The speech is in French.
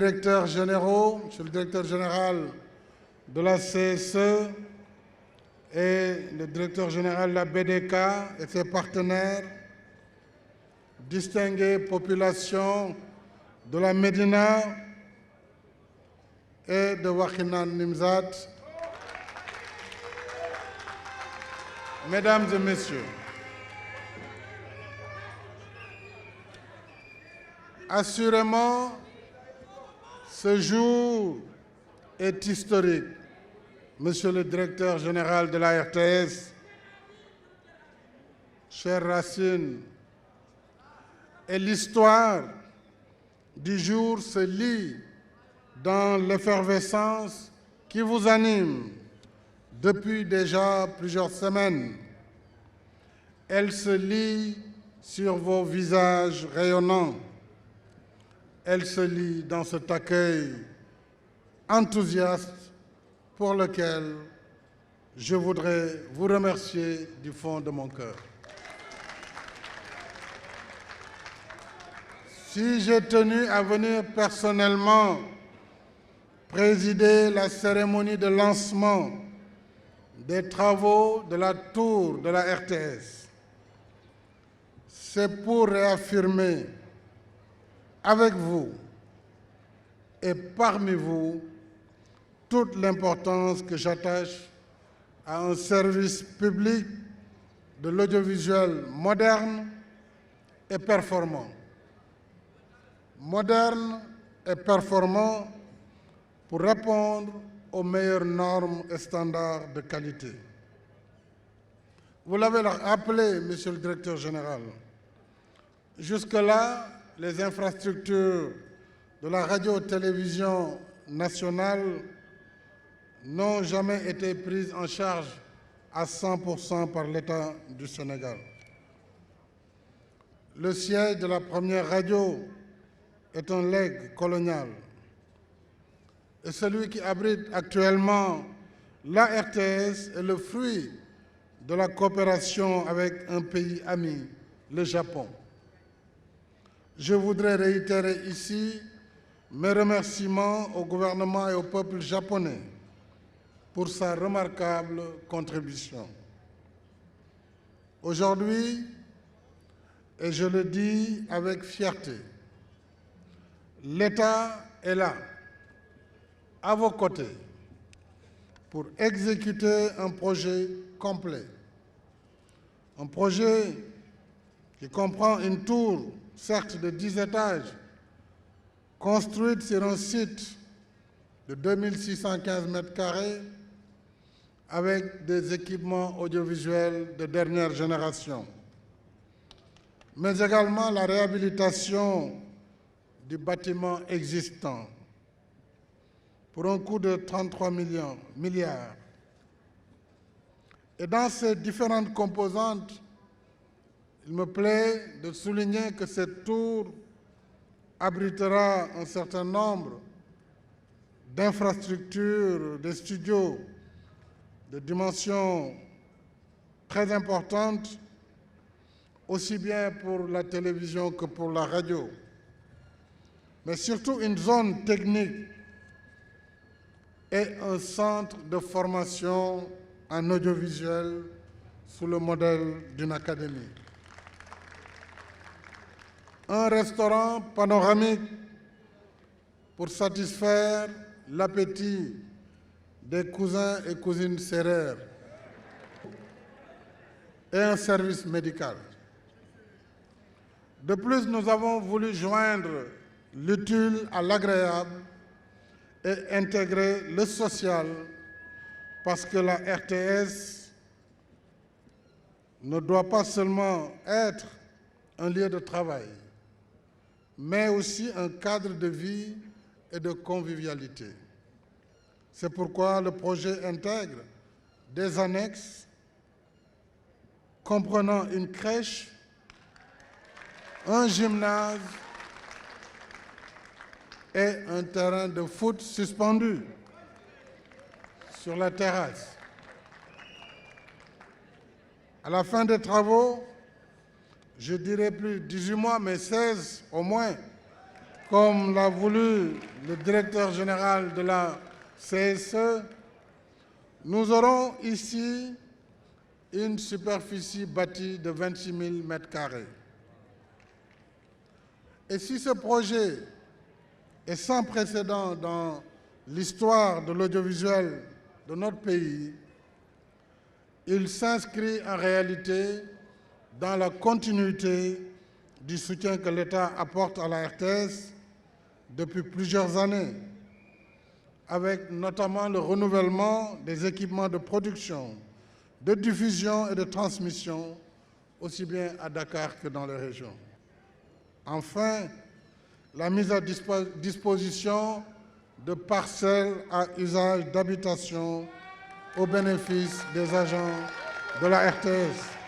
directeurs généraux, Monsieur le directeur général de la CSE et le directeur général de la BDK et ses partenaires, distinguée population de la Médina et de Wakhinane Nimzatt, Mesdames et Messieurs, assurément, ce jour est historique, Monsieur le directeur général de la RTS, cher Racine, et l'histoire du jour se lit dans l'effervescence qui vous anime depuis déjà plusieurs semaines. Elle se lit sur vos visages rayonnants. Elle se lit dans cet accueil enthousiaste pour lequel je voudrais vous remercier du fond de mon cœur. Si j'ai tenu à venir personnellement présider la cérémonie de lancement des travaux de la tour de la RTS, c'est pour réaffirmer avec vous et parmi vous toute l'importance que j'attache à un service public de l'audiovisuel moderne et performant. Moderne et performant pour répondre aux meilleures normes et standards de qualité. Vous l'avez rappelé, Monsieur le Directeur général, jusque-là, les infrastructures de la radio-télévision nationale n'ont jamais été prises en charge à 100% par l'État du Sénégal. Le siège de la première radio est un legs colonial. Et celui qui abrite actuellement la RTS est le fruit de la coopération avec un pays ami, le Japon. Je voudrais réitérer ici mes remerciements au gouvernement et au peuple japonais pour sa remarquable contribution. Aujourd'hui, et je le dis avec fierté, l'État est là, à vos côtés, pour exécuter un projet complet. Un projet qui comprend une tour, certes de 10 étages, construite sur un site de 2615 mètres carrés, avec des équipements audiovisuels de dernière génération, mais également la réhabilitation du bâtiment existant pour un coût de 33 milliards. Et dans ces différentes composantes, il me plaît de souligner que cette tour abritera un certain nombre d'infrastructures, de studios de dimensions très importantes, aussi bien pour la télévision que pour la radio, mais surtout une zone technique et un centre de formation en audiovisuel sous le modèle d'une académie. Un restaurant panoramique pour satisfaire l'appétit des cousins et cousines sérères et un service médical. De plus, nous avons voulu joindre l'utile à l'agréable et intégrer le social parce que la RTS ne doit pas seulement être un lieu de travail, mais aussi un cadre de vie et de convivialité. C'est pourquoi le projet intègre des annexes comprenant une crèche, un gymnase et un terrain de foot suspendu sur la terrasse. À la fin des travaux, je dirais plus 18 mois, mais 16 au moins, Comme l'a voulu le directeur général de la CSE, nous aurons ici une superficie bâtie de 26 000 m². Et si ce projet est sans précédent dans l'histoire de l'audiovisuel de notre pays, il s'inscrit en réalité dans la continuité du soutien que l'État apporte à la RTS depuis plusieurs années, avec notamment le renouvellement des équipements de production, de diffusion et de transmission, aussi bien à Dakar que dans les régions. Enfin, la mise à disposition de parcelles à usage d'habitation au bénéfice des agents de la RTS.